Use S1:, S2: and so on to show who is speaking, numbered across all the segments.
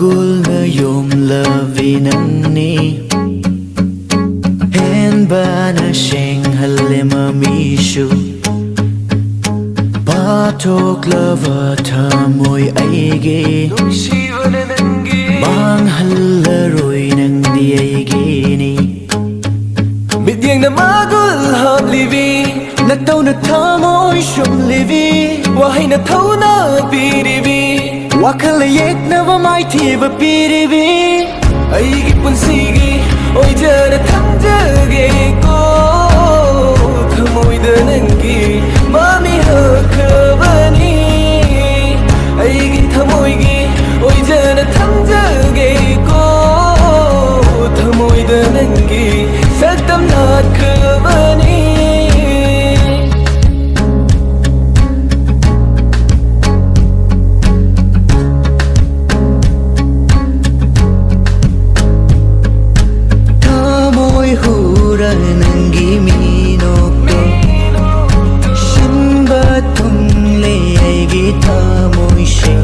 S1: magul na yom lavi nang ni Hen ba na sheng halima mishu Patok lava tamoy aige Bang halaroy nang di aige ni Bidyang na magul hab livi Nagtaw na tamoy siyong livi Wahay na taw na piribi Wakalayek na ba may tiba piribi Aigi punsigi Oy jara tamjage ko Kamoy da nangi Mami hakabani Aigi tamoy gi Oy jara tamjage ko Tamoy da nangi Saktam naat kabani Nanggi minokto Shimba tungle ay gita mo'y siya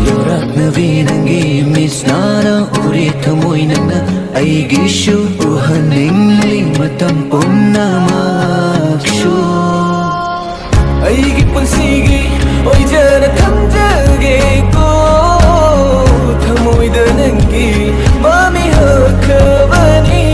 S1: Lorak na vinanggi misnana urita mo'y nagna ay gisyo Uhaning limatampong na maksyo Ay gipon sige oy jana tamjage ko Tamoy da nanggi mami hakabani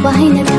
S2: Why not?